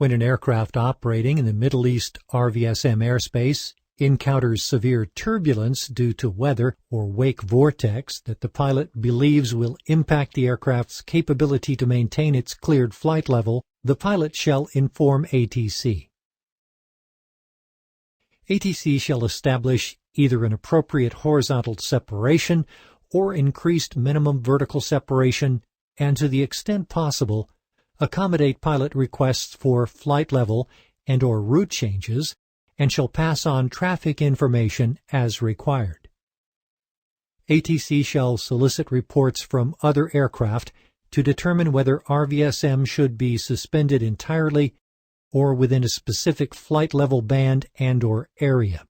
When an aircraft operating in the Middle East RVSM airspace encounters severe turbulence due to weather or wake vortex that the pilot believes will impact the aircraft's capability to maintain its cleared flight level, the pilot shall inform ATC. ATC shall establish either an appropriate horizontal separation or increased minimum vertical separation, and to the extent possible, accommodate pilot requests for flight level and/or route changes, and shall pass on traffic information as required. ATC shall solicit reports from other aircraft to determine whether RVSM should be suspended entirely or within a specific flight level band and/or area.